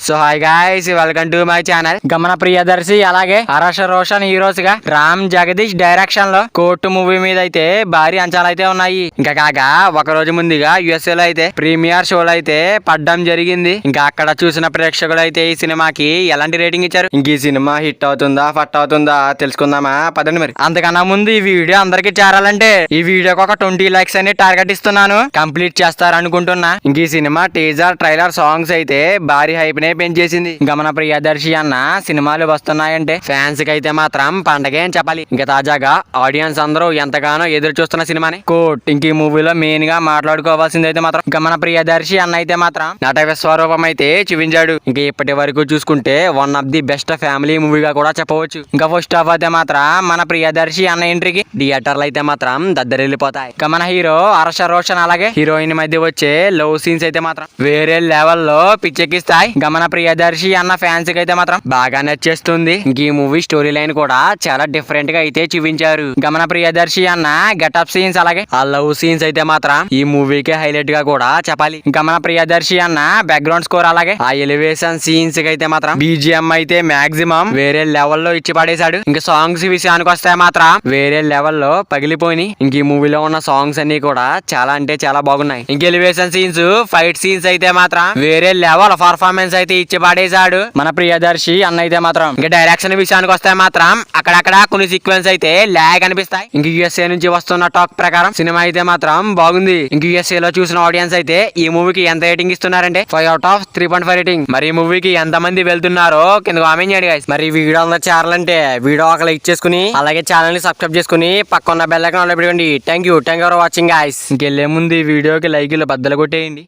So hi guys, welcome to my channel. గమన ప్రియదర్శి అలాగే Harsha Roshan heroes గా Ram Jagadish direction లో కోర్టు మూవీ మీద అయితే భారీ అంచనాలు అయితే ఉన్నాయి. ఇంకా కాగా ఒక రోజు ముందుగా యుఎస్ఏ లో అయితే ప్రీమియర్ షోలు అయితే పడ్డం జరిగింది. ఇంకా అక్కడ చూసిన ప్రేక్షకులు అయితే ఈ సినిమాకి ఎలాంటి రేటింగ్ ఇచ్చారు, ఇంక ఈ సినిమా హిట్ అవుతుందా ఫట్ అవుతుందా తెలుసుకుందామా పదండి. మరి అంతకన్నా ముందు ఈ వీడియో అందరికి చేరాలంటే ఈ వీడియోకి ఒక 20 లైక్స్ అని టార్గెట్ ఇస్తున్నాను. కంప్లీట్ చేస్తారనుకుంటున్నా. ఇంక ఈ సినిమా టీజర్ ట్రైలర్ సాంగ్స్ అయితే భారీ హైప్ నే పెంచేసింది. గమన ప్రియదర్శి అన్న సినిమాలు వస్తున్నాయంటే ఫ్యాన్స్ కి అయితే మాత్రం పండగే అని చెప్పాలి. ఇంకా తాజాగా ఆడియన్స్ అందరూ ఎంతగానో ఎదురు చూస్తున్న సినిమాని కోట్. ఇంక ఈ మూవీలో మెయిన్ గా మాట్లాడుకోవాల్సింది అయితే మాత్రం గమన ప్రియదర్శి అన్న అయితే మాత్రం నట విశ్వరూపం అయితే చూపించాడు. ఇంకా ఇప్పటి వరకు చూసుకుంటే one of the best family మూవీగా కూడా చెప్పవచ్చు. ఇంకా ఫస్ట్ ఆఫ్ అయితే మాత్రం మన ప్రియదర్శి అన్న ఎంట్రీకి థియేటర్లు అయితే మాత్రం దద్దరిల్లిపోతాయి. ఇంకా మన హీరో హర్ష రోషన్ అలాగే హీరోయిన్ మధ్య వచ్చే లవ్ సీన్స్ అయితే మాత్రం వేరే లెవెల్లో పిచ్చెక్కిస్తాయి. గమన ప్రియదర్శి అన్న ఫ్యాన్స్ కి అయితే మాత్రం బాగా నచ్చేస్తుంది. ఇంక ఈ మూవీ స్టోరీ లైన్ కూడా చాలా డిఫరెంట్ గా అయితే చూపించారు. గమన ప్రియదర్శి అన్న గెటప్ సీన్స్ అలాగే ఆ లవ్ సీన్స్ అయితే మాత్రం ఈ మూవీకి హైలైట్ గా కూడా చెప్పాలి. గమన ప్రియదర్శి అన్న బ్యాక్గ్రౌండ్ స్కోర్ అలాగే ఆ ఎలివేషన్ సీన్స్ కి అయితే మాత్రం బీజిఎం అయితే మాక్సిమం వేరే లెవెల్లో ఇచ్చి పడేశాడు. ఇంకా సాంగ్స్ విషయానికి వస్తే మాత్రం వేరే లెవెల్లో పగిలిపోయి ఇంక ఈ మూవీలో ఉన్న సాంగ్స్ అన్ని కూడా చాలా అంటే చాలా బాగున్నాయి. ఇంక ఎలివేషన్ సీన్స్ ఫైట్ సీన్స్ అయితే మాత్రం వేరే లెవెల్ పర్ఫార్మెన్స్ అయితే ఇచ్చి పడేశాడు మన ప్రియదర్శి అన్న అయితే మాత్రం. ఇంకా డైరెక్షన్ విషయానికి వస్తే మాత్రం అక్కడక్కడ కొన్ని సీక్వెన్స్ అయితే ల్యాగ్ అనిపిస్తాయి. ఇంక యుఎస్ఏ నుంచి వస్తున్న టాక్ ప్రకారం సినిమా అయితే మాత్రం బాగుంది. ఇంక యుఎస్ఏ లో చూసిన ఆడియన్స్ అయితే ఈ మూవీకి ఎంత రేటింగ్ ఇస్తున్నారంటే 5/3.5 రేటింగ్. మరి ఈ మూవీకి ఎంత మంది వెళ్తున్నారో కింద కామెంట్ చేయండి గైస్. మరి వీడియో అందరూ చేరాలంటే వీడియో ఒక లైక్ చేసుకుని అలాగే ఛానల్ ని సబ్స్క్రైబ్ చేసుకుని పక్కన బెల్ ఐకాన్ పెట్టుకోండి. Thank you for watching guys. ఇంకెళ్లే ముందు ఈ వీడియోకి లైక్ బద్దలు కొట్టేయండి.